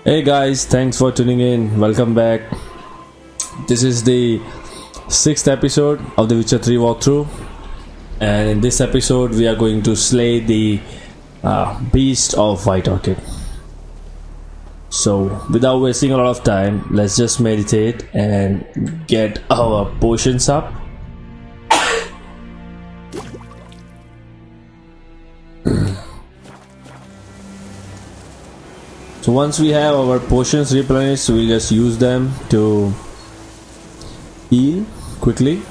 Hey guys, thanks for tuning in. Welcome back. This is the sixth episode of the Witcher 3 walkthrough, and in this episode, we are going to slay the Beast of White Orchid. So, without wasting a lot of time, let's just meditate and get our potions up. So once we have our potions replenished, we'll just use them to heal quickly.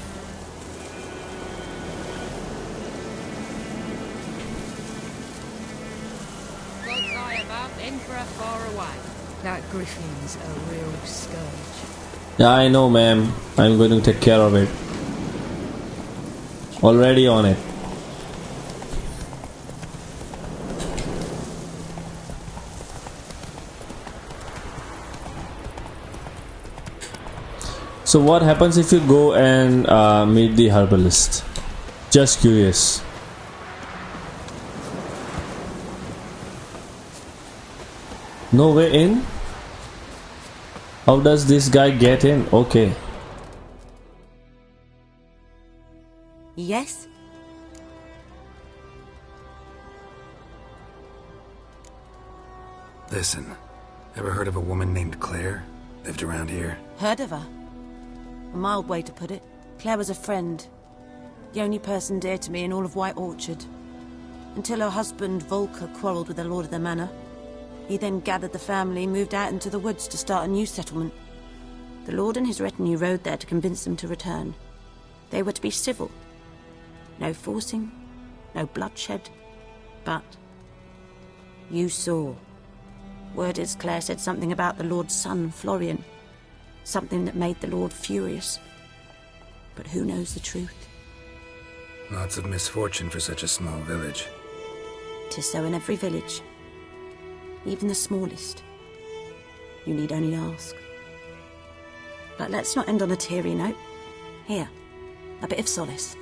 God's eye above, Emperor far away. That Griffin's a real scourge. Yeah, I know, ma'am. I'm going to take care of it. Already on it. So what happens if you go and meet the herbalist? Just curious. No way in? How does this guy get in? Okay. Yes? Listen, ever heard of a woman named Claire? Lived around here? Heard of her? A mild way to put it. Claire was a friend. The only person dear to me in all of White Orchid. Until her husband, Volker, quarreled with the lord of the manor. He then gathered the family, moved out into the woods to start a new settlement. The lord and his retinue rode there to convince them to return. They were to be civil. No forcing, no bloodshed. But you saw. Word is Claire said something about the lord's son, Florian. Something that made the lord furious. But who knows the truth? Lots of misfortune for such a small village. 'Tis so in every village. Even the smallest. You need only ask. But let's not end on a teary note. Here, a bit of solace.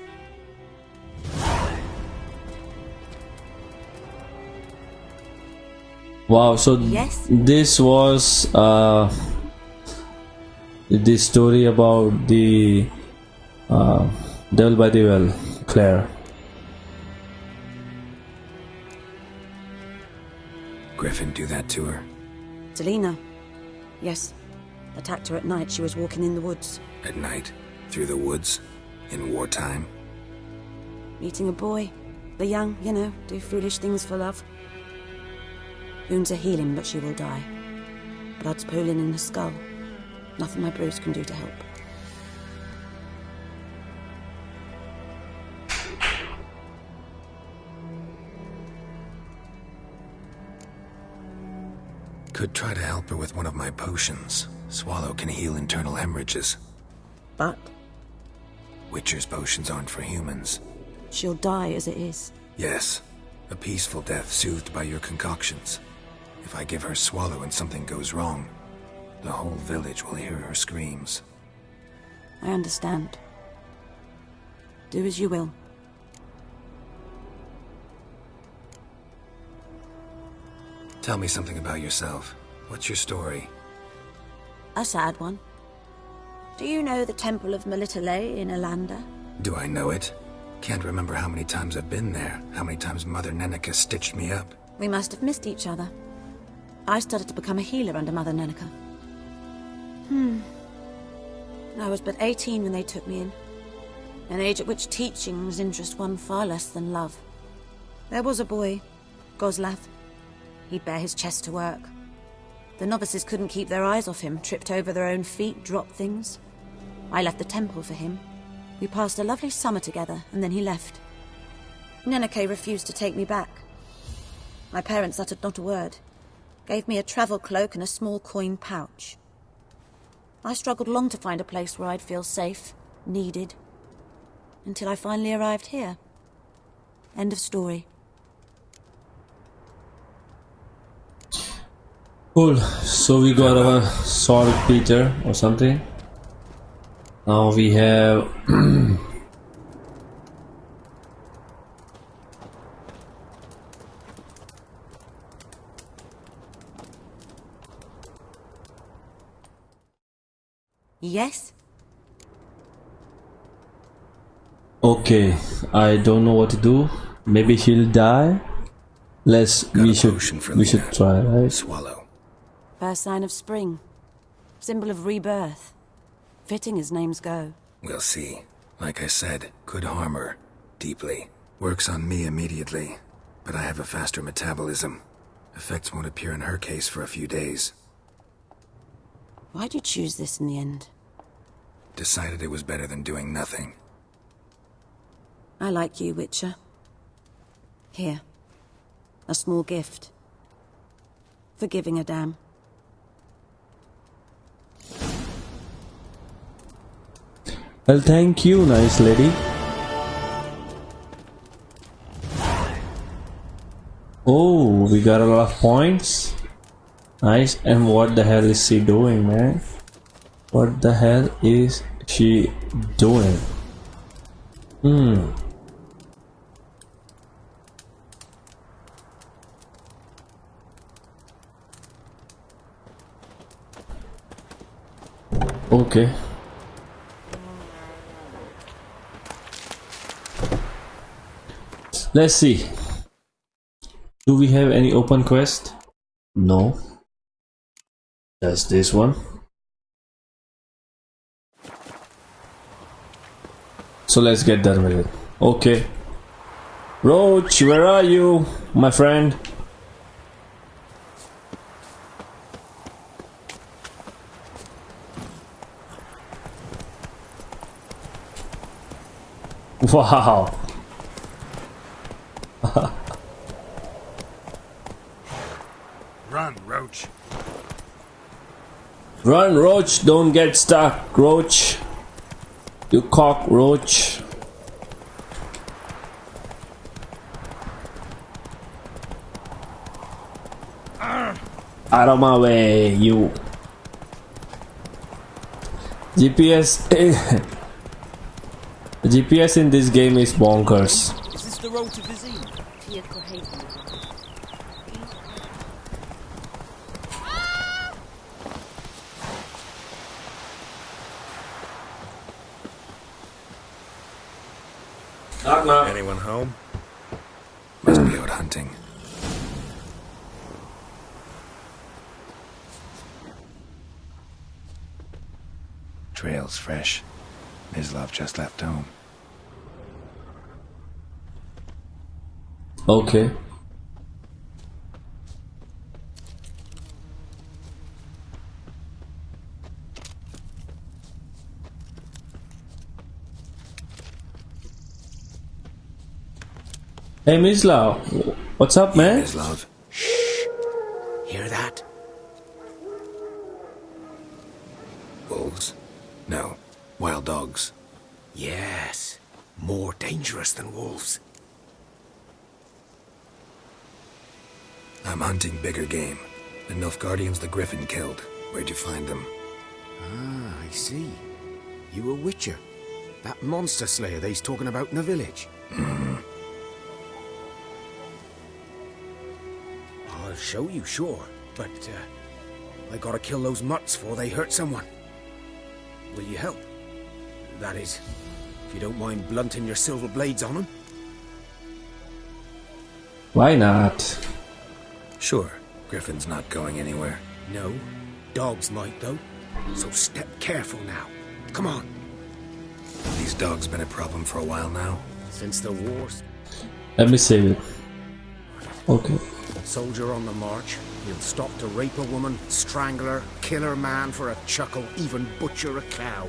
Wow, so Yes? this was the story about the devil by the well, Claire. Griffin do that to her? Selena. Yes. Attacked her at night. She was walking in the woods. At night? Through the woods? In wartime? Meeting a boy. The young, you know, do foolish things for love. Wounds are healing, but she will die. Blood's pooling in her skull. Nothing my bruise can do to help. Could try to help her with one of my potions. Swallow can heal internal hemorrhages. But Witcher's potions aren't for humans. she'll die as it is. Yes, a peaceful death soothed by your concoctions. If I give her Swallow and something goes wrong, the whole village will hear her screams. I understand. Do as you will. Tell me something about yourself. What's your story? A sad one. Do you know the Temple of Melitele in Alanda? Do I know it? Can't remember how many times I've been there, how many times Mother Neneka stitched me up. We must have missed each other. I started to become a healer under Mother Neneka. I was but 18 when they took me in. An age at which teachings interest one far less than love. There was a boy, Goslav. He'd bare his chest to work. The novices couldn't keep their eyes off him, tripped over their own feet, dropped things. I left the temple for him. We passed a lovely summer together, and then he left. Neneke refused to take me back. My parents uttered not a word. Gave me a travel cloak and a small coin pouch. I struggled long to find a place where I'd feel safe, needed, until I finally arrived here. End of story. Cool. So we got our saltpeter or something. Now we have Okay, I don't know what to do. Maybe he'll die. We should try, right? Swallow. First sign of spring. Symbol of rebirth. Fitting as names go. We'll see. Like I said, could harm her. Deeply. Works on me immediately. But I have a faster metabolism. Effects won't appear in her case for a few days. Why'd you choose this in the end? Decided it was better than doing nothing. I like you, Witcher. Here. A small gift. For giving a damn. Well, thank you, nice lady. Oh, we got a lot of points. Nice. And what the hell is she doing, man? What the hell is she doing? Okay. Let's see. Do we have any open quest? No. Just this one. So let's get done with it. Okay. Roach, where are you, my friend? Wow. Run, Roach. Run, Roach, don't get stuck, Roach. You cockroach. Out of my way, you. GPS in this game is bonkers. Is this the road to Vazima? Knock knock. Anyone home? Must be out hunting. Trail's fresh. Mislav just left home. Okay. Hey Mislav, what's up, man? Mislav. Hear that? Wolves? No. Wild dogs. Yes. More dangerous than wolves. I'm hunting bigger game. The Nilfgaardians the Griffin killed. Where'd you find them? Ah, I see. You a witcher. That monster slayer they's talking about in the village. I'll show you, sure. But, I gotta kill those mutts before they hurt someone. Will you help? That is, if you don't mind blunting your silver blades on them. Why not? Sure. Griffin's not going anywhere. No, dogs might though. So step careful now. Come on. These dogs been a problem for a while now. Since the wars, Let me save it. Okay. soldier on the march. He'll stop to rape a woman, strangle her, kill her man for a chuckle, even butcher a cow.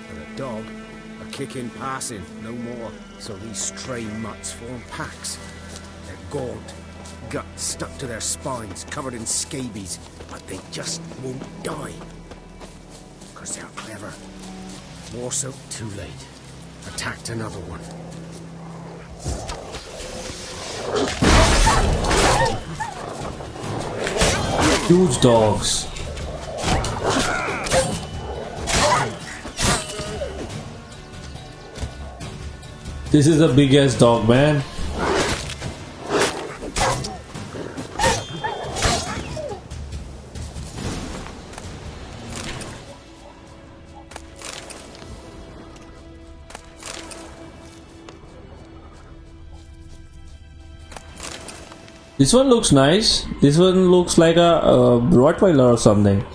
But a dog, a kick in passing, no more. So these stray mutts form packs. They're gaunt, guts stuck to their spines, covered in scabies, but they just won't die. 'Cause they're clever. More so, too late. Attacked another one. Huge dogs. This is the biggest dog, man. This one looks nice. This one looks like a Rottweiler or something.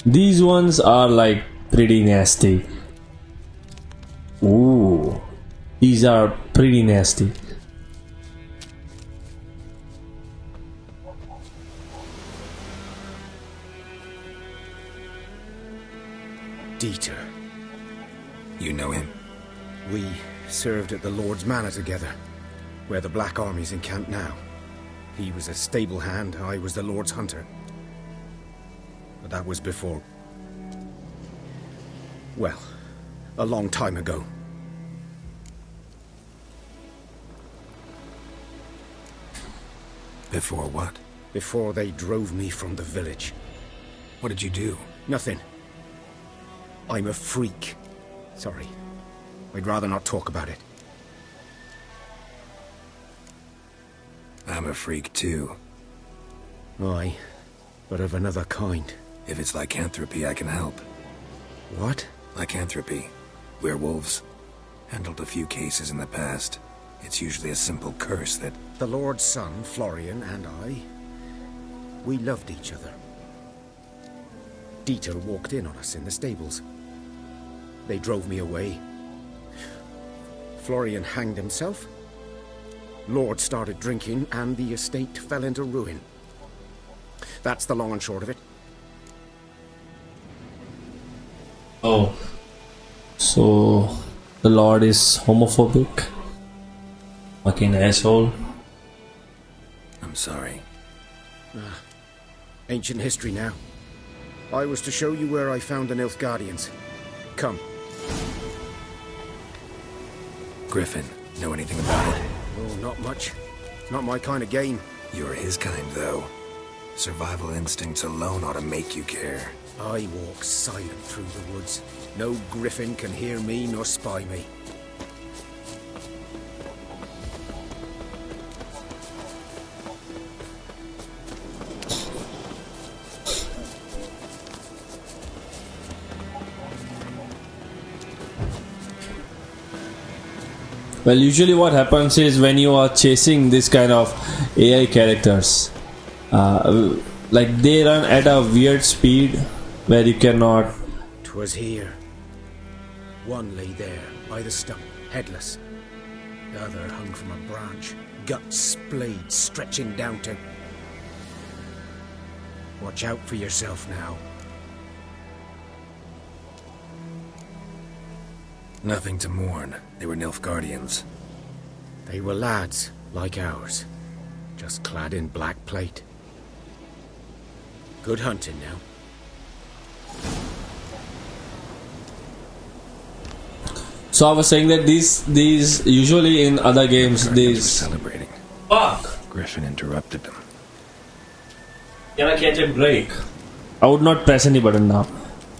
These ones are like pretty nasty. Ooh, these are pretty nasty. Dieter. You know him? We served at the Lord's Manor together, where the Black Army's encamped now. He was a stable hand, I was the Lord's hunter. But that was before... well, a long time ago. Before what? Before they drove me from the village. What did you do? Nothing. I'm a freak. Sorry. I'd rather not talk about it. I'm a freak too. Aye, but of another kind. If it's lycanthropy, I can help. What? Lycanthropy. Werewolves. Handled a few cases in the past. It's usually a simple curse that... The Lord's son, Florian, and I... we loved each other. Dieter walked in on us in the stables. They drove me away. Florian hanged himself. Lord started drinking, and the estate fell into ruin. That's the long and short of it. Oh, so the Lord is homophobic? Fucking asshole. I'm sorry. Ancient history now. I was to show you where I found the Nilfgaardians. Come. Griffin, know anything about it? Oh, not much. It's not my kind of game. You're his kind, though. Survival instincts alone ought to make you care. I walk silent through the woods. No Griffin can hear me nor spy me. Well, usually what happens is when you are chasing this kind of AI characters, like they run at a weird speed where you cannot... 'Twas here. One lay there, by the stump, headless. The other hung from a branch, guts splayed, stretching down to... Watch out for yourself now. Nothing to mourn. They were Nilfgaardians. They were lads, like ours, just clad in black plate. Good hunting now. So I was saying that these usually in other games Guardians were these... celebrating. Fuck! Griffin interrupted them. Can I catch a break? I would not press any button now.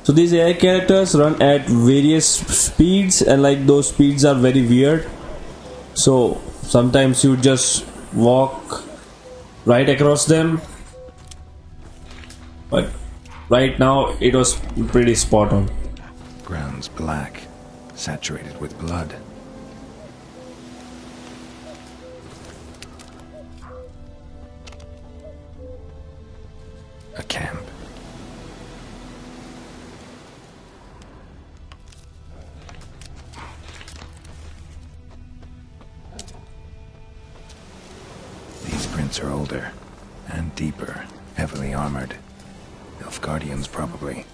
So these AI characters run at various speeds, and like those speeds are very weird. So sometimes you just walk right across them. But right now it was pretty spot on. Ground's black, saturated with blood. A camp. These prints are older and deeper, heavily armored. Nilfgaardians, probably.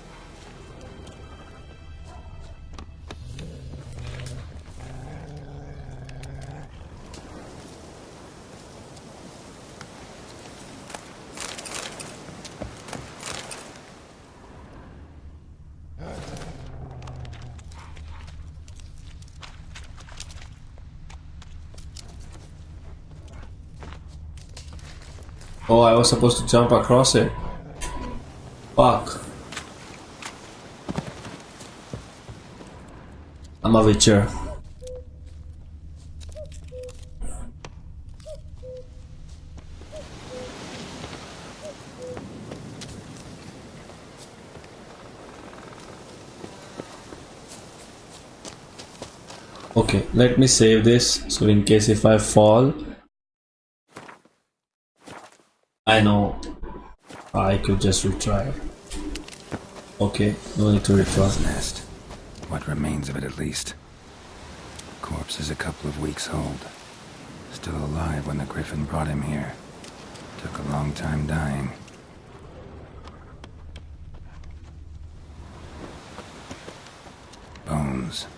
Oh, I was supposed to jump across it. Fuck. I'm a witcher. Okay, let me save this so in case if I fall. I know. I could just retry. Okay, no need to retry. Griffin's nest. What remains of it, at least. Corpse is a couple of weeks old. Still alive when the Griffin brought him here. Took a long time dying. Bones.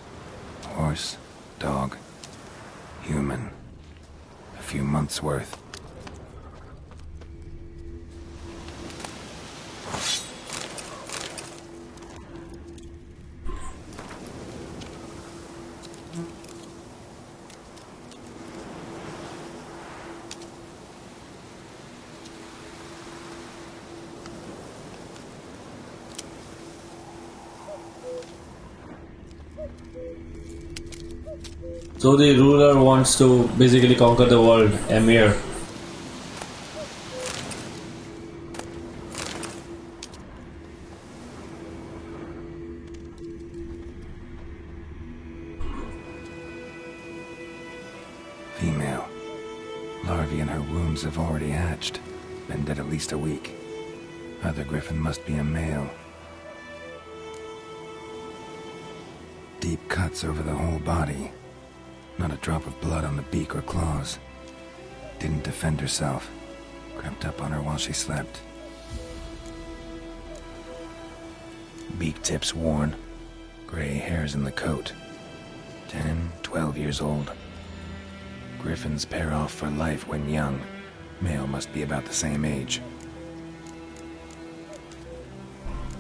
Horse, dog, human. A few months' worth. So the ruler wants to basically conquer the world, Emir. Female. Larvae in her wombs have already hatched. Been dead at least a week. Other Griffin must be a male. Deep cuts over the whole body. Not a drop of blood on the beak or claws. Didn't defend herself. Crept up on her while she slept. Beak tips worn. Gray hairs in the coat. 10, 12 years old. Griffins pair off for life when young. Male must be about the same age.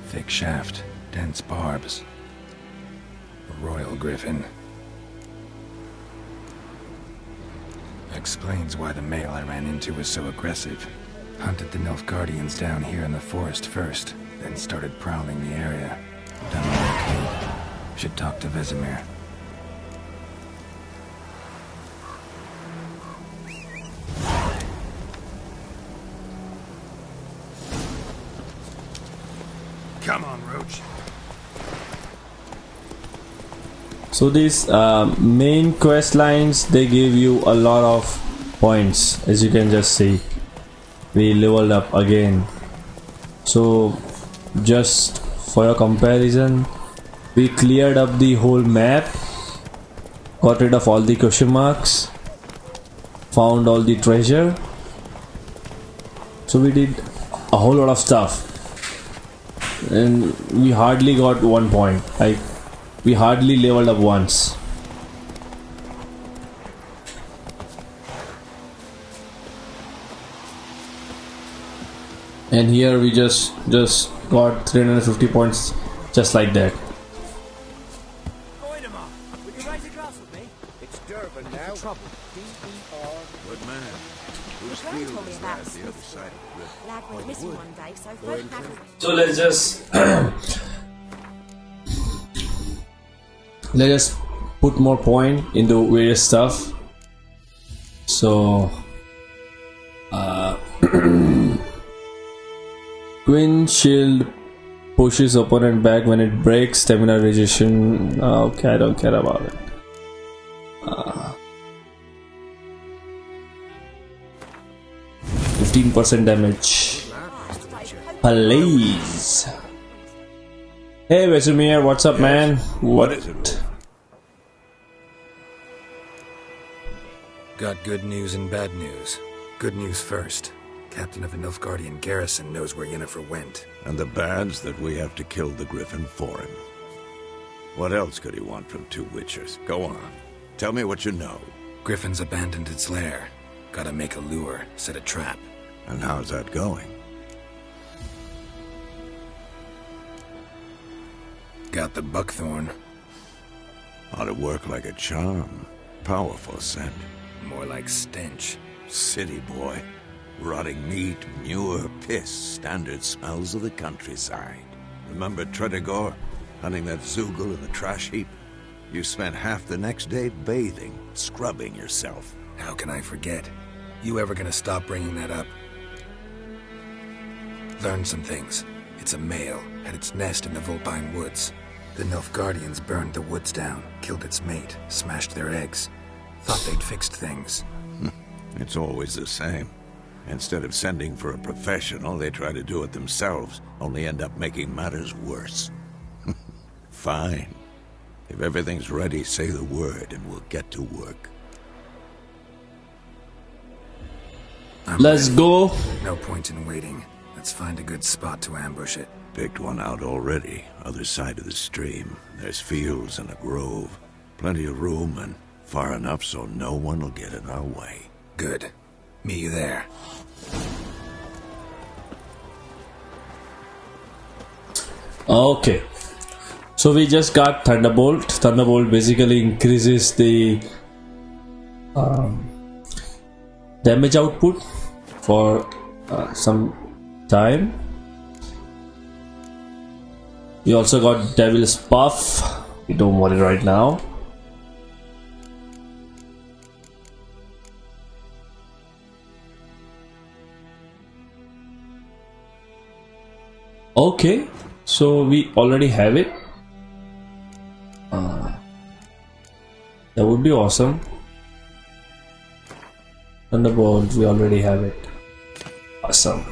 Thick shaft, dense barbs. A royal Griffin. Explains why the male I ran into was so aggressive. Hunted the Nilfgaardians down here in the forest first, then started prowling the area. Done okay. Should talk to Vazima. Come on, Roach. So these main quest lines, they give you a lot of points, as you can just see. We leveled up again. So just for your comparison, we cleared up the whole map, got rid of all the question marks, found all the treasure. So we did a whole lot of stuff, and we hardly got 1 point. Like, we hardly leveled up once. And here we just got 350 points just like that. Would you raise a glass with me? It's Durban now. Trouble. D-E-R. Good man. Whose Friend field told me is about that the other side of the river? Lad went missing one day, so Fred had So let's just put more point into various stuff. So Twin shield pushes opponent back when it breaks. Stamina regeneration. Okay, I don't care about it. 15% damage. Please. Hey Vazima, what's up, man? What is it? Got good news and bad news. Good news first. Captain of the Nilfgaardian garrison knows where Yennefer went. And the bad's that we have to kill the Griffin for him. What else could he want from two witchers? Go on. Tell me what you know. Griffin's abandoned its lair. Gotta make a lure, set a trap. And how's that going? Got the buckthorn. Ought to work like a charm. Powerful scent. More like stench. City boy. Rotting meat, manure, piss. Standard smells of the countryside. Remember Tredegor? Hunting that Zoogle in the trash heap? You spent half the next day bathing, scrubbing yourself. How can I forget? You ever gonna stop bringing that up? Learned some things. It's a male, had its nest in the Vulpine Woods. The Nilfgaardians burned the woods down, killed its mate, smashed their eggs. Thought they'd fixed things. It's always the same. Instead of sending for a professional, they try to do it themselves, only end up making matters worse. Fine. If everything's ready, say the word and we'll get to work. Let's go. No point in waiting. Let's find a good spot to ambush it. Picked one out already, other side of the stream. There's fields and a grove. Plenty of room and far enough so no one will get in our way. Good. Meet you there. Okay. So we just got Thunderbolt. Thunderbolt basically increases the damage output for some time. We also got Devil's Puff. We don't want it right now. Okay, so we already have it. That would be awesome. Thunderbolt, we already have it. Awesome.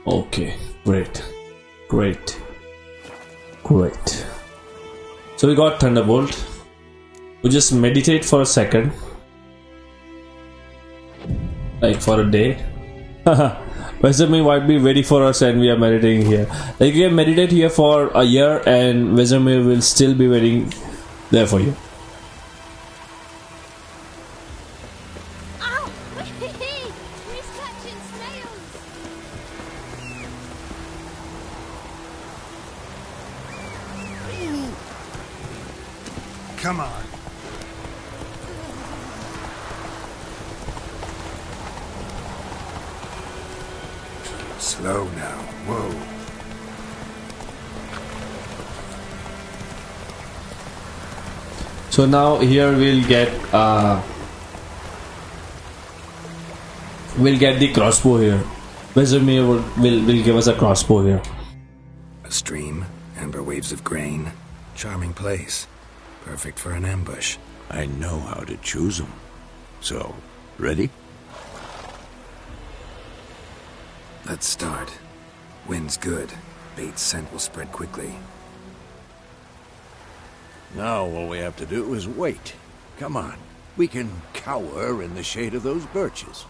Okay, great. So we got Thunderbolt. We just meditate for a second. Like for a day. Vazima might be waiting for us and we are meditating here. Like you can meditate here for a year and Vazima will still be waiting there for you. Oh, he's catching snails. Come on. Slow now. Whoa. So now here we'll get the crossbow here. Vazima will give us a crossbow here. A stream, amber waves of grain. Charming place. Perfect for an ambush. I know how to choose them. So, ready? Let's start. Wind's good. Bait's scent will spread quickly. Now all we have to do is wait. Come on. We can cower in the shade of those birches.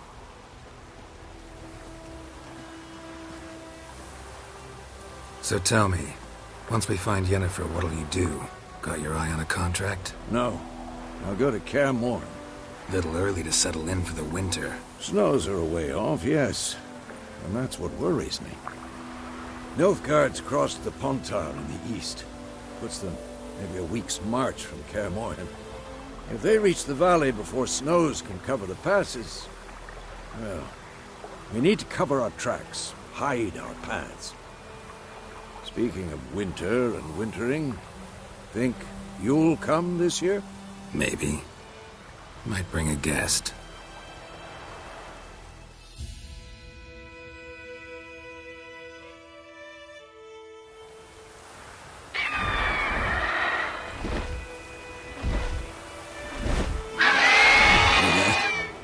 So tell me, once we find Yennefer, what'll you do? Got your eye on a contract? No. I'll go to Kaer Morhen. Little early to settle in for the winter. Snows are a way off, yes. And that's what worries me. Nilfgaard's crossed the Pontar in the east. Puts them maybe a week's march from Kaer Morhen. If they reach the valley before snows can cover the passes, well, we need to cover our tracks, hide our paths. Speaking of winter and wintering, think you'll come this year? Maybe. Might bring a guest.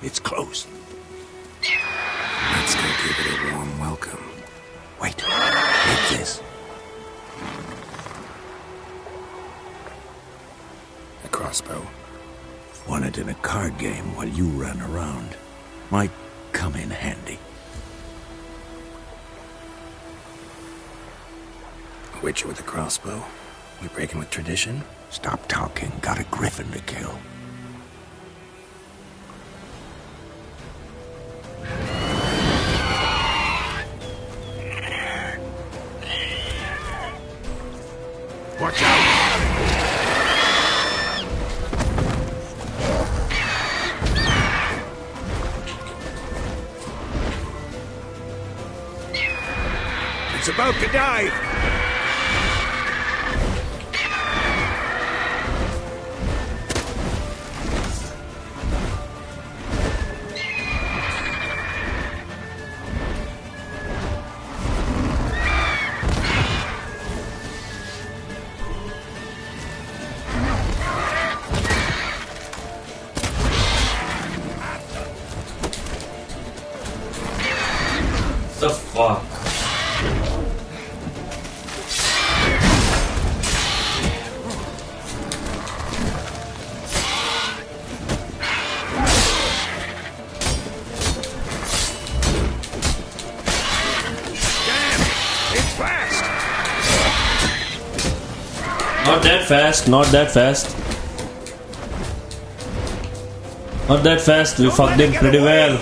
It's close. Let's go give it a warm welcome. Wait, like this. A crossbow. Won it in a card game while you ran around. Might come in handy. A witcher with a crossbow? We breaking with tradition? Stop talking. Got a Griffin to kill. Watch out! It's about to dive! Not that fast, not that fast. Not that fast, we fucked him pretty well.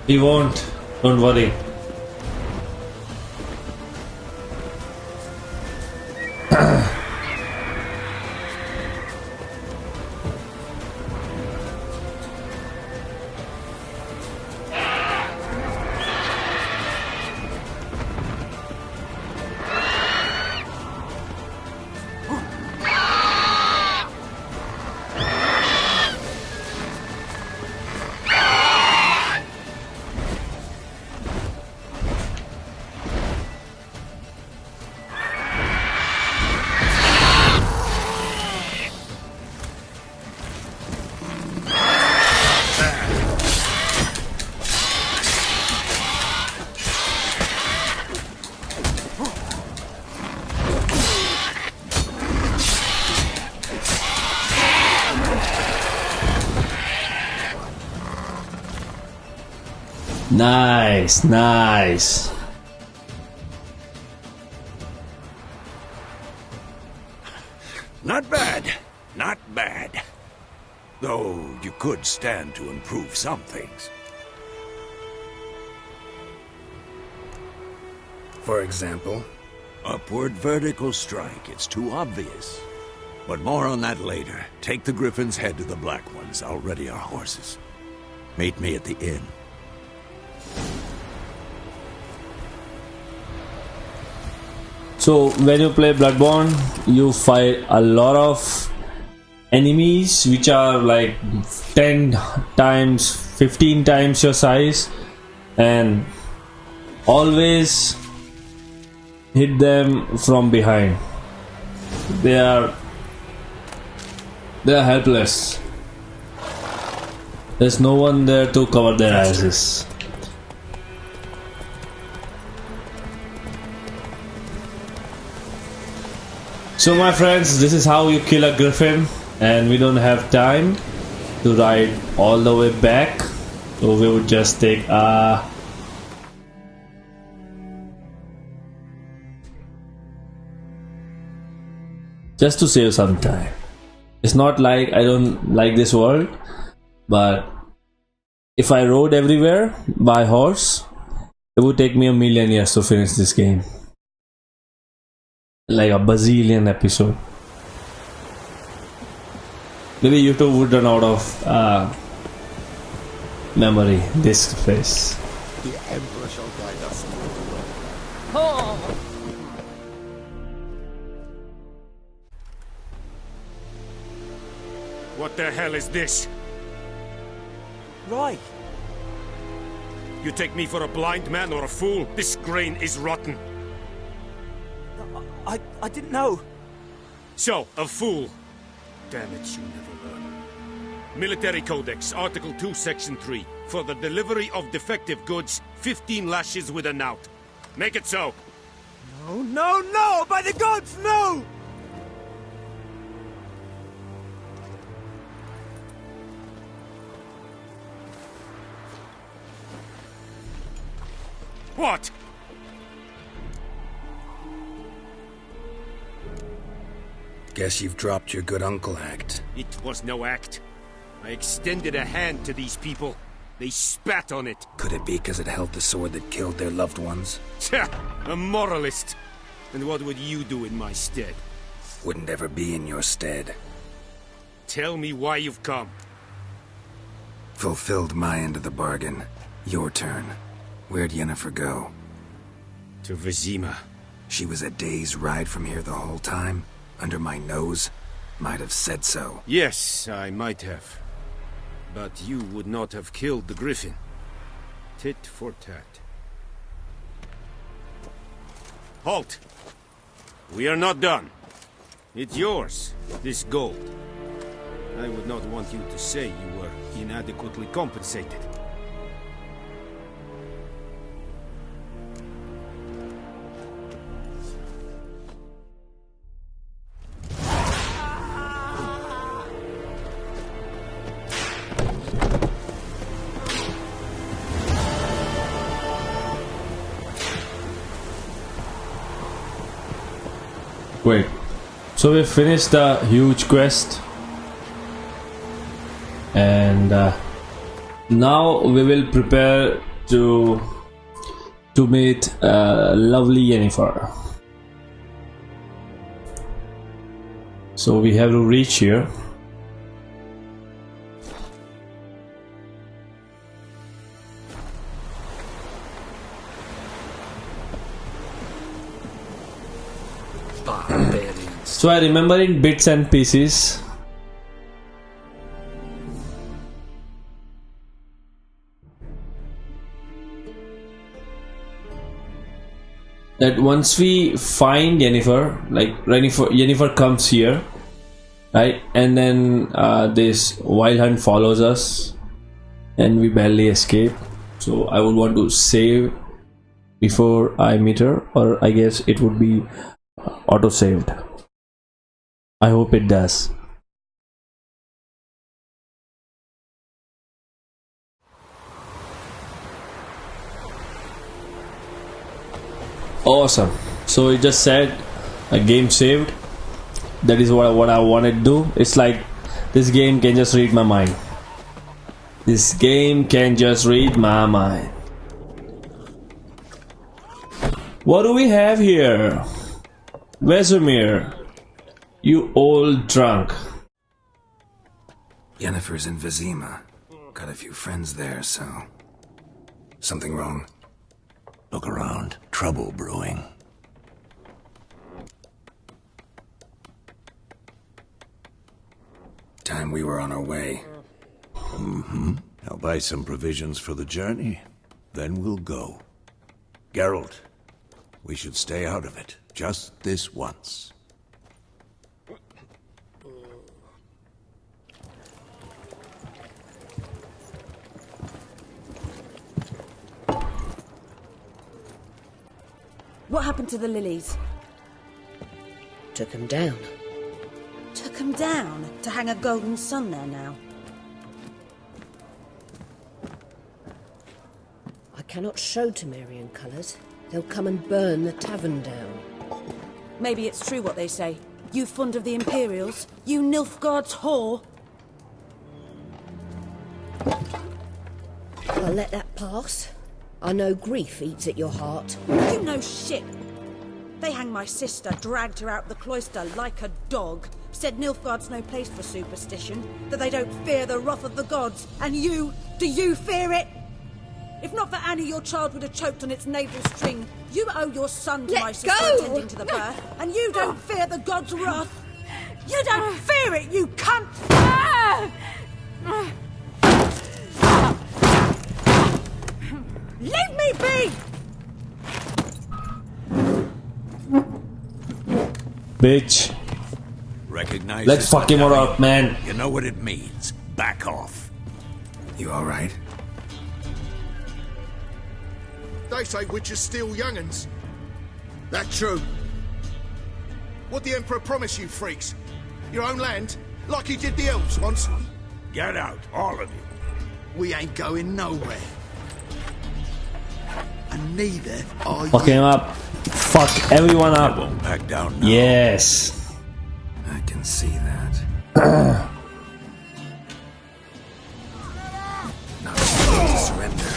He won't, don't worry. Nice, nice. Not bad, not bad. Though you could stand to improve some things. For example? Upward vertical strike, it's too obvious. But more on that later. Take the Griffin's head to the Black Ones. I'll ready our horses. Meet me at the inn. So when you play Bloodborne, you fight a lot of enemies which are like 10 times, 15 times your size, and always hit them from behind. They are helpless. There's no one there to cover their asses. So my friends, this is how you kill a Griffin, and we don't have time to ride all the way back, so we would just take just to save some time. It's not like I don't like this world, but if I rode everywhere by horse, it would take me 1,000,000 years to finish this game. Like a bazillion episode. Maybe YouTube would run out of memory disk space. The Emperor shall guide us through the way. What the hell is this? Right. You take me for a blind man or a fool? This grain is rotten. I didn't know. So, a fool. Damn it, you never learn. Military Codex, Article 2, Section 3. For the delivery of defective goods, 15 lashes with a knout. Make it so. No, no, no! By the gods, no! What? Guess you've dropped your good uncle act. It was no act. I extended a hand to these people. They spat on it. Could it be because it held the sword that killed their loved ones? Tja, a moralist. And what would you do in my stead? Wouldn't ever be in your stead. Tell me why you've come. Fulfilled my end of the bargain. Your turn. Where'd Yennefer go? To Vazima. She was a day's ride from here the whole time? Under my nose? Might have said so. Yes, I might have. But you would not have killed the Griffin. Tit for tat. Halt! We are not done. It's yours, this gold. I would not want you to say you were inadequately compensated. Wait. So we finished the huge quest, and now we will prepare to meet lovely Yennefer. So we have to reach here. So I remember in bits and pieces that once we find Yennefer, like Yennefer comes here, right, and then this wild hunt follows us and we barely escape. So I would want to save before I meet her, or I guess it would be auto saved. I hope it does. Awesome. So it just said a game saved. That is what I wanted to do. It's like this game can just read my mind. This game can just read my mind. What do we have here? Vazima, you old drunk. Yennefer's in Vazima. Got a few friends there, so... Something wrong? Look around. Trouble brewing. Time we were on our way. I'll buy some provisions for the journey. Then we'll go. Geralt, we should stay out of it. Just this once. What happened to the lilies? Took him down. Took them down to hang a golden sun there now. I cannot show Temerian colours. They'll come and burn the tavern down. Maybe it's true what they say. You fond of the Imperials? You Nilfgaard's whore? I'll let that pass. I know grief eats at your heart. You know shit. They hanged my sister, dragged her out the cloister like a dog. Said Nilfgaard's no place for superstition, that they don't fear the wrath of the gods. And you, do you fear it? If not for Annie, your child would have choked on its navel string. You owe your son to my sister attending to the birth, and you don't fear the gods' wrath. You don't fear it, you cunt! Leave me be! Bitch. Recognize Let's this fuck him now. up, man. You know what it means. Back off. You alright? They say witches steal young'uns. That true? What the Emperor promise you, freaks? Your own land? Like he did the elves once? Get out, all of you. We ain't going nowhere. And neither are Fuck you. him up. Fuck everyone I up. won't back down now. Yes. I can see that. Not willing to surrender.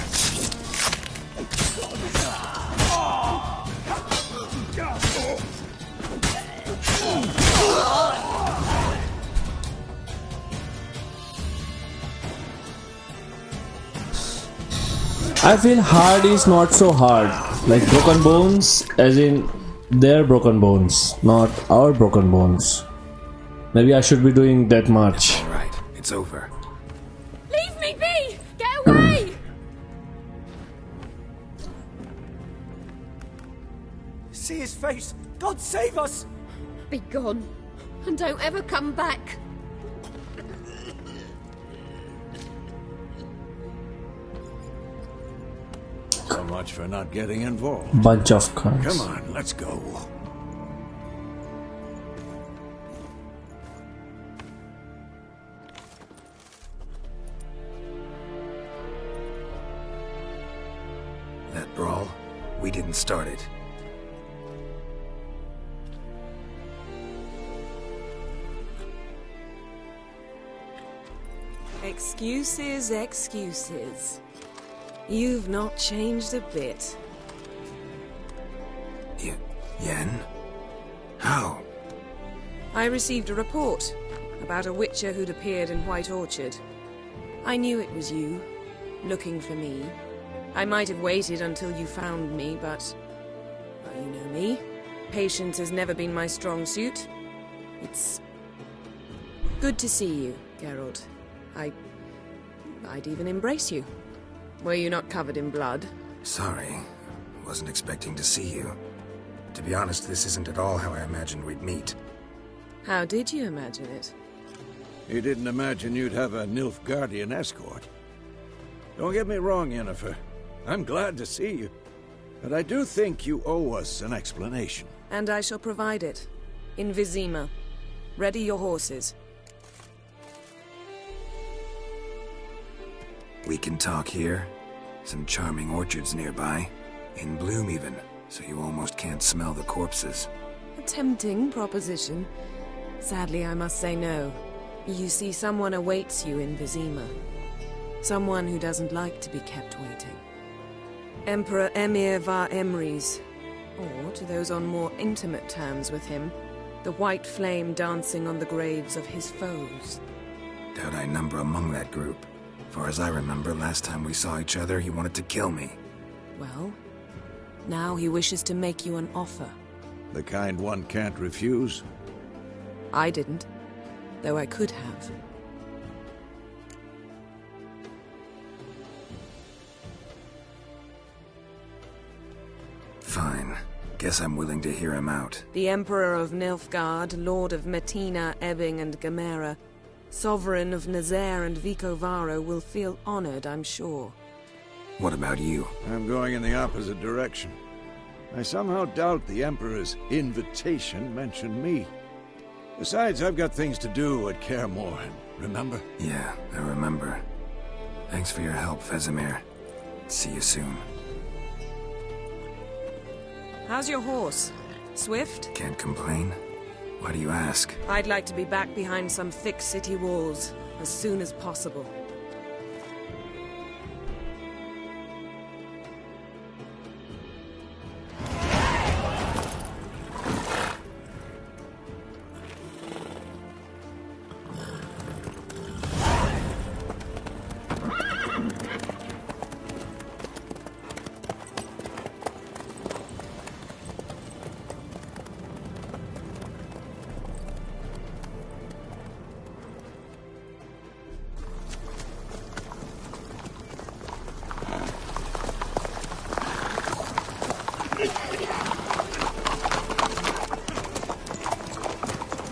I feel hard is not so hard. Like broken bones, as in their broken bones, not our broken bones. Maybe I should be doing that much. Alright, it's over. Leave me be! Get away! See his face! God save us! Be gone, and don't ever come back. So much for not getting involved. Bunch of cunts. Come on, let's go. That brawl, we didn't start it. Excuses, excuses. You've not changed a bit. Yen? How? I received a report about a witcher who'd appeared in White Orchid. I knew it was you, looking for me. I might have waited until you found me, but... well, you know me. Patience has never been my strong suit. It's... good to see you, Geralt. I'd even embrace you. Were you not covered in blood? Sorry. Wasn't expecting to see you. To be honest, this isn't at all how I imagined we'd meet. How did you imagine it? You didn't imagine you'd have a Nilfgaardian escort. Don't get me wrong, Yennefer. I'm glad to see you. But I do think you owe us an explanation. And I shall provide it. In Vazima. Ready your horses. We can talk here. Some charming orchards nearby. In bloom even, so you almost can't smell the corpses. A tempting proposition. Sadly, I must say no. You see, someone awaits you in Vazima. Someone who doesn't like to be kept waiting. Emperor Emir var Emrys. Or, to those on more intimate terms with him, the white flame dancing on the graves of his foes. Doubt I number among that group. Far as I remember, last time we saw each other, he wanted to kill me. Well, now he wishes to make you an offer. The kind one can't refuse? I didn't, though I could have. Fine. Guess I'm willing to hear him out. The Emperor of Nilfgaard, Lord of Metina, Ebbing and Gamera, Sovereign of Nazaire and Vicovaro will feel honored, I'm sure. What about you? I'm going in the opposite direction. I somehow doubt the Emperor's invitation mentioned me. Besides, I've got things to do at Kaer Morhen, remember? Yeah, I remember. Thanks for your help, Vesemir. See you soon. How's your horse? Swift? Can't complain. Why do you ask? I'd like to be back behind some thick city walls as soon as possible.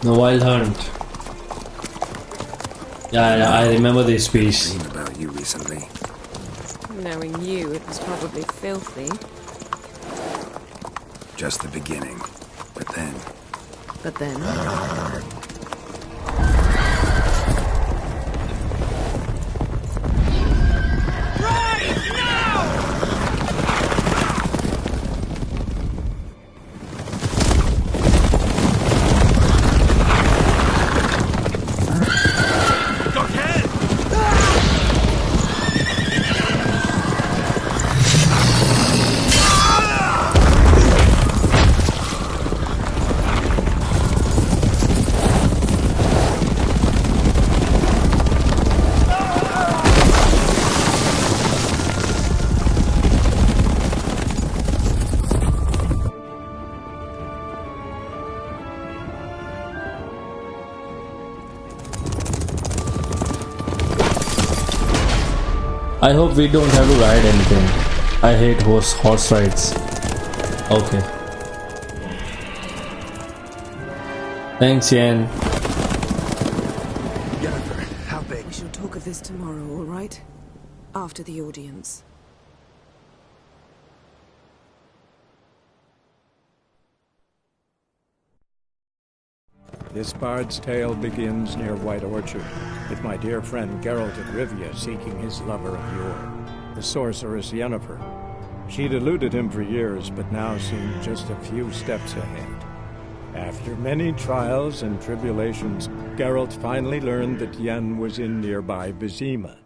The Wild Hunt. Yeah, I remember this piece. Dream about you recently. Knowing you, it was probably filthy. Just the beginning. But then... But then... I hope we don't have to ride anything. I hate horse rides. Okay. Thanks, Yen. Yennefer, how big? We shall talk of this tomorrow, all right? After the audience. This bard's tale begins near White Orchard, with my dear friend Geralt of Rivia seeking his lover of yore, the sorceress Yennefer. She'd eluded him for years, but now seemed just a few steps ahead. After many trials and tribulations, Geralt finally learned that Yen was in nearby Vazima.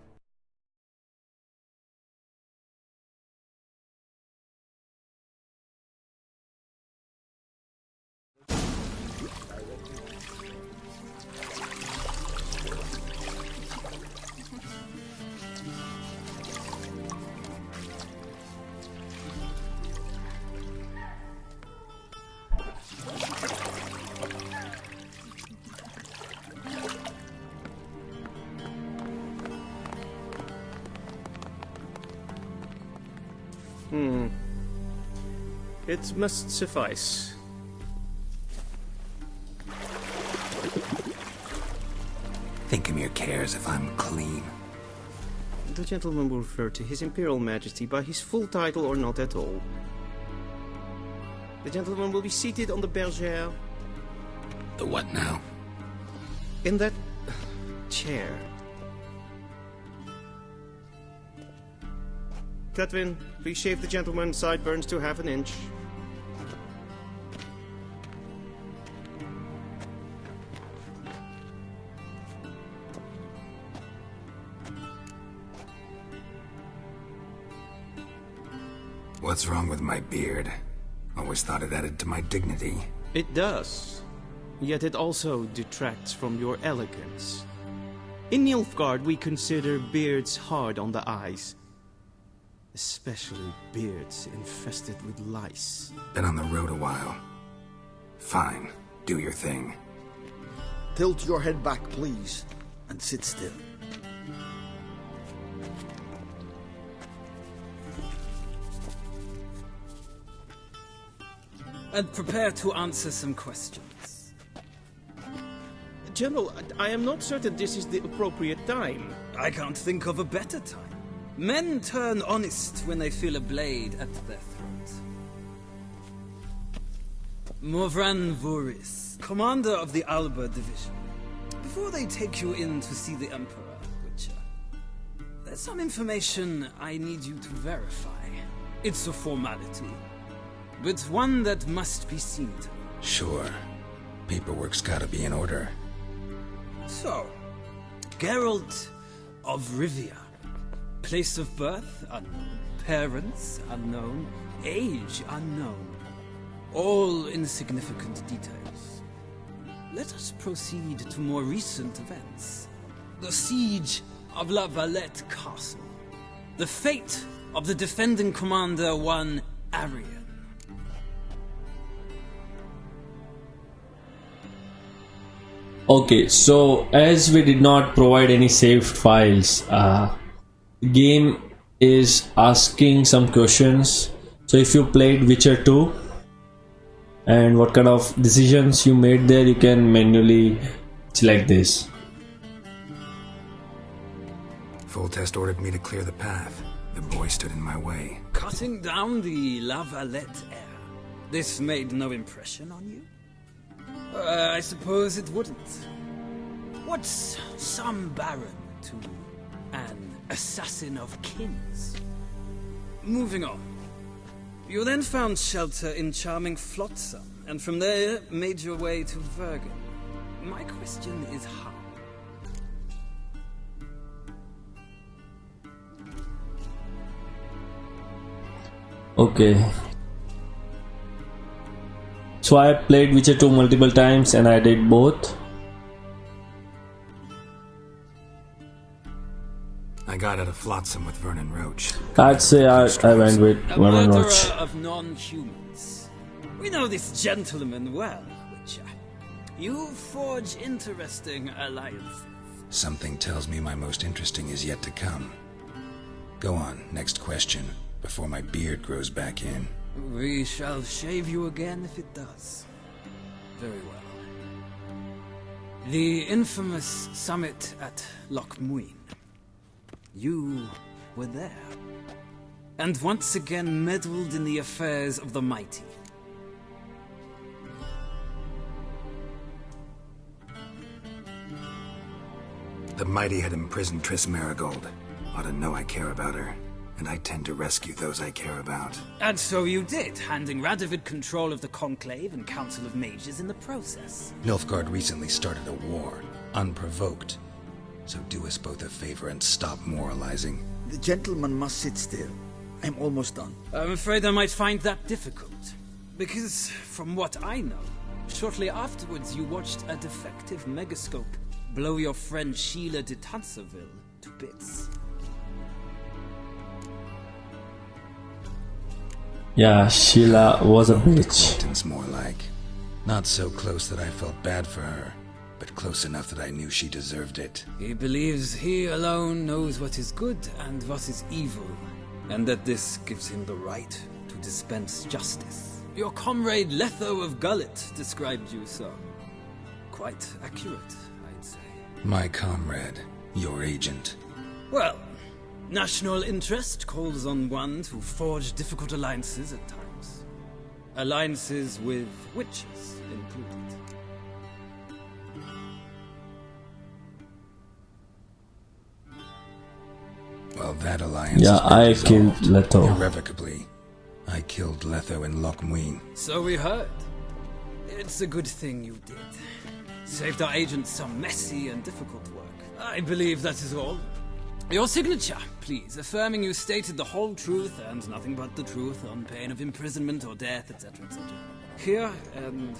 It must suffice. Think Emir cares if I'm clean? The gentleman will refer to His Imperial Majesty by his full title or not at all. The gentleman will be seated on the bergère. The what now? In that chair. Catwin, please shave the gentleman's sideburns to half an inch. What's wrong with my beard? Always thought it added to my dignity. It does. Yet it also detracts from your elegance. In Nilfgaard, we consider beards hard on the eyes. Especially beards infested with lice. Been on the road a while. Fine. Do your thing. Tilt your head back, please, and sit still. And prepare to answer some questions. General, I am not certain this is the appropriate time. I can't think of a better time. Men turn honest when they feel a blade at their throat. Morvran Voris, commander of the Alba Division. Before they take you in to see the Emperor, Witcher, there's some information I need you to verify. It's a formality, but one that must be seen to. Sure. Paperwork's gotta be in order. So, Geralt of Rivia. Place of birth unknown. Parents unknown. Age unknown. All insignificant details. Let us proceed to more recent events. The siege of La Valette Castle. The fate of the defending commander, one Arian. Okay, so as we did not provide any saved files, game is asking some questions. So if you played Witcher 2 and what kind of decisions you made there, you can manually select this. Full test ordered me to clear the path. The boy stood in my way. Cutting down the La Valette heir. This made no impression on you? I suppose it wouldn't. What's some baron to an assassin of kings? Moving on. You then found shelter in charming Flotsam, and from there made your way to Vergen. My question is how? Okay. So I played Witcher 2 multiple times and I did both. I got out of Flotsam with Vernon Roach. I'd say I went with Vernon Roach. A murderer of non-humans. We know this gentleman well, Witcher. You forge interesting alliances. Something tells me my most interesting is yet to come. Go on, next question, before my beard grows back in. We shall shave you again if it does. Very well. The infamous summit at Loch Muin. You were there. And once again meddled in the affairs of the mighty. The mighty had imprisoned Triss Marigold. Ought to know I care about her. and I tend to rescue those I care about. And so you did, handing Radovid control of the Conclave and Council of Mages in the process. Nilfgaard recently started a war, unprovoked. So do us both a favor and stop moralizing. The gentleman must sit still. I'm almost done. I'm afraid I might find that difficult. Because, from what I know, shortly afterwards you watched a defective megascope blow your friend Sheila de Tanserville to bits. Yeah, Sheila was a bitch. Acquaintance more like. Not so close that I felt bad for her, but close enough that I knew she deserved it. He believes he alone knows what is good and what is evil, and that this gives him the right to dispense justice. Your comrade Letho of Gullet described you so. Quite accurate, I'd say. My comrade, your agent. Well, national interest calls on one to forge difficult alliances at times. Alliances with witches included. Well, that alliance. Yeah, I killed Letho. Irrevocably. I killed Letho in Loch Muin. So we heard. It's a good thing you did. Saved our agent some messy and difficult work. I believe that is all. Your signature, please, affirming you stated the whole truth and nothing but the truth on pain of imprisonment or death, etc., etc. Here and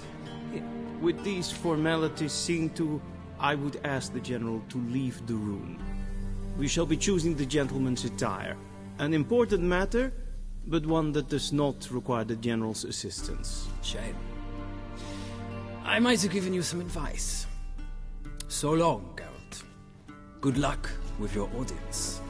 here. With these formalities seen to, I would ask the General to leave the room. We shall be choosing the gentleman's attire. An important matter, but one that does not require the General's assistance. Shame. I might have given you some advice. So long, Geralt. Good luck with your audience.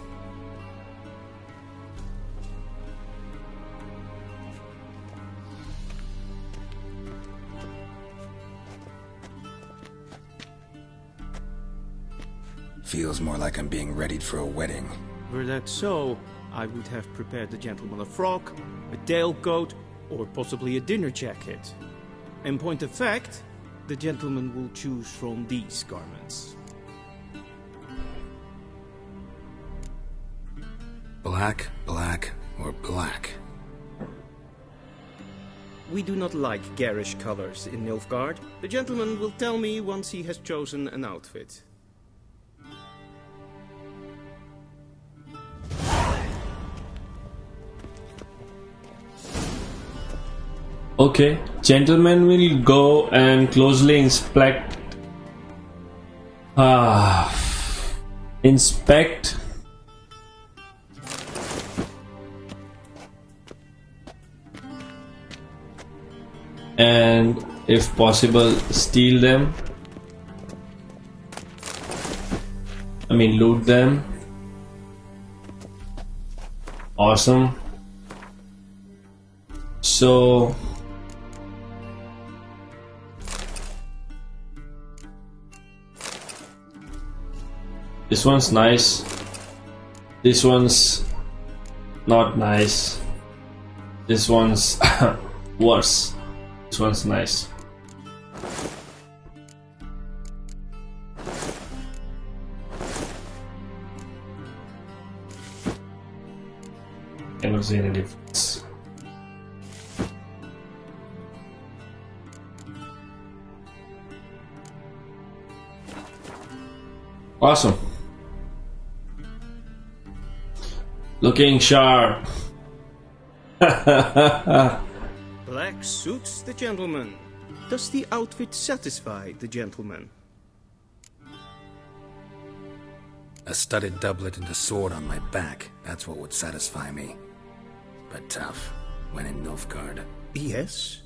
Feels more like I'm being readied for a wedding. Were that so, I would have prepared the gentleman a frock, a tailcoat, or possibly a dinner jacket. In point of fact, the gentleman will choose from these garments. Black, black, or black? We do not like garish colors in Nilfgaard. The gentleman will tell me once he has chosen an outfit. Okay, gentlemen will go and closely inspect. Inspect. And if possible, steal them. I mean, loot them. Awesome. So this one's nice. This one's not nice. This one's worse. This one's nice. I don't see any difference. Awesome. Looking sharp. Black suits the gentleman. Does the outfit satisfy the gentleman? A studded doublet and a sword on my back. That's what would satisfy me. But tough, when in Nilfgaard. Yes?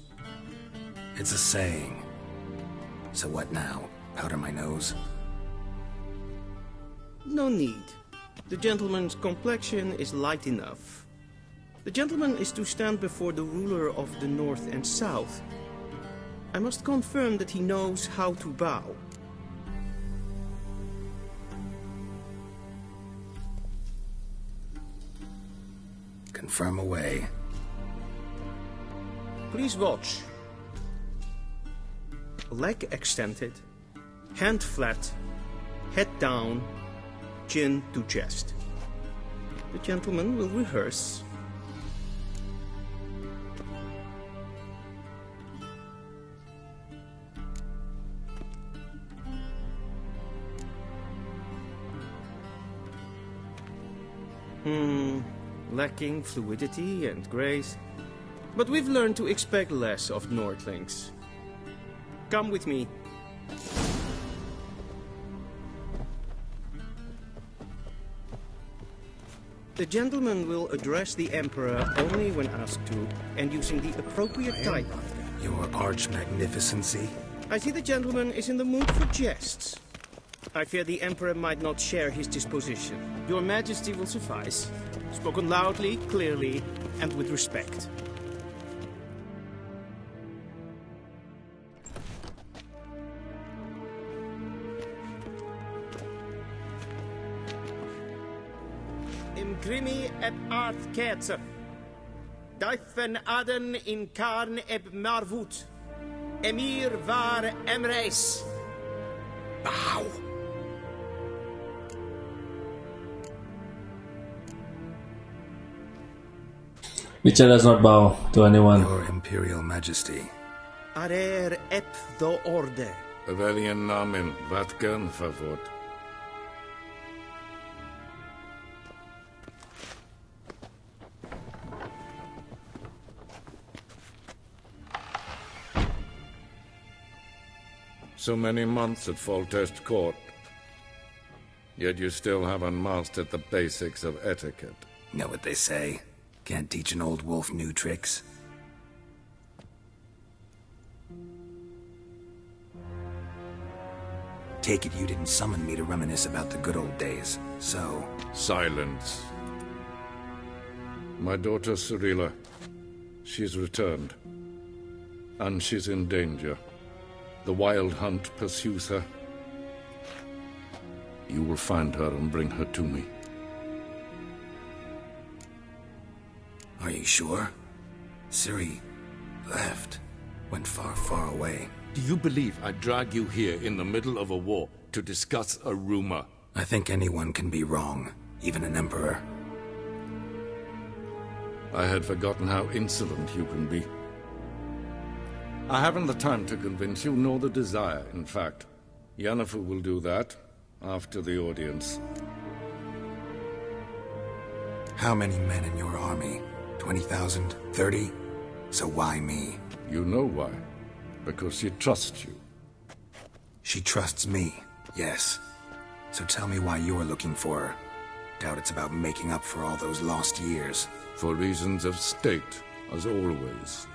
It's a saying. So what now? Powder my nose? No need. The gentleman's complexion is light enough. The gentleman is to stand before the ruler of the North and South. I must confirm that he knows how to bow. Confirm away. Please watch. Leg extended, hand flat, head down, chin to chest. The gentleman will rehearse. Lacking fluidity and grace. But we've learned to expect less of Nordlings. Come with me. The gentleman will address the Emperor only when asked to, and using the appropriate title. Your Arch-Magnificency? I see the gentleman is in the mood for jests. I fear the Emperor might not share his disposition. Your Majesty will suffice. Spoken loudly, clearly, and with respect. Imgrimi eb art kerzer. Daifen aden in karn eb marvut. Emir var emreis. Bow! Witcher does not bow to anyone. Your Imperial Majesty. Arer ep do orde. Welchen Namen, wat gern favor? So many months at Foltest Court, yet you still haven't mastered the basics of etiquette. Know what they say? Can't teach an old wolf new tricks. Take it you didn't summon me to reminisce about the good old days, so... Silence. My daughter Cyrilla, she's returned. And she's in danger. The Wild Hunt pursues her. You will find her and bring her to me. Are you sure? Ciri left. Went far, far away. Do you believe I drag you here in the middle of a war to discuss a rumor? I think anyone can be wrong, even an emperor. I had forgotten how insolent you can be. I haven't the time to convince you, nor the desire, in fact. Yennefer will do that after the audience. How many men in your army? 20,000? 30? So why me? You know why. Because she trusts you. She trusts me, yes. So tell me why you're looking for her. Doubt it's about making up for all those lost years. For reasons of state, as always.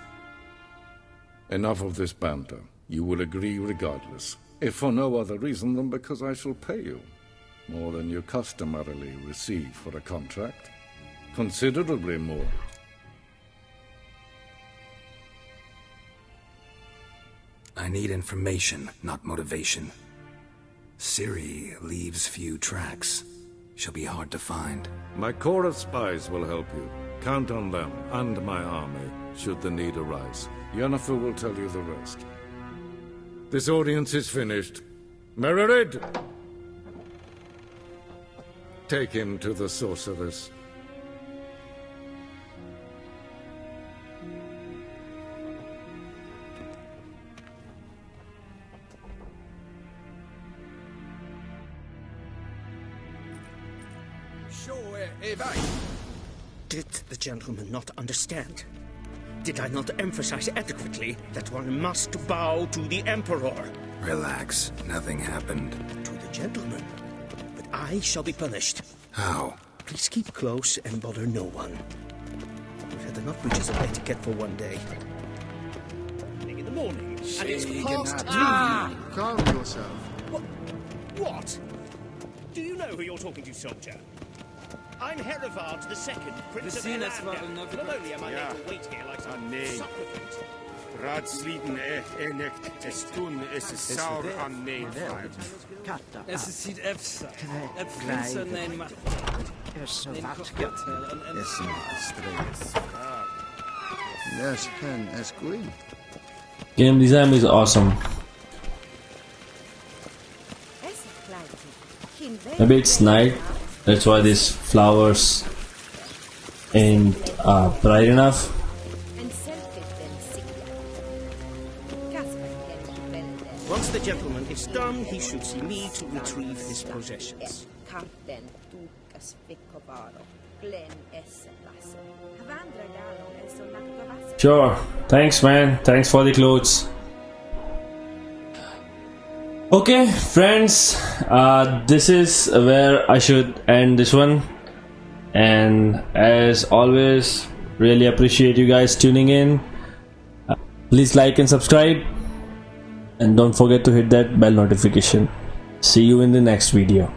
Enough of this banter. You will agree regardless. If for no other reason than because I shall pay you. More than you customarily receive for a contract. Considerably more. I need information, not motivation. Ciri leaves few tracks. She'll be hard to find. My corps of spies will help you. Count on them, and my army, should the need arise. Yennefer will tell you the rest. This audience is finished. Mererid! Take him to the sorceress. Did the gentleman not understand? Did I not emphasize adequately that one must bow to the Emperor? Relax. Nothing happened. To the gentleman. But I shall be punished. How? Please keep close and bother no one. We've had enough breaches of etiquette for one day. In the morning, and it's past three. Calm yourself. What? Do you know who you're talking to, soldier? I'm Herivard II, Prince of Elanda. Not only am I made to wait here like some supplicant. Raadsliden echt es tun, es ist sauer an Neefreund. Es sieht Efsa. Prince nein macht. Game design is awesome. Maybe it's night, that's why these flowers ain't bright enough. Once the gentleman is done, he should see me to retrieve his possessions. Sure. Thanks, man. Thanks for the clothes. Okay, friends. This is where I should end this one. And as always, really appreciate you guys tuning in. Please like and subscribe. And don't forget to hit that bell notification. See you in the next video.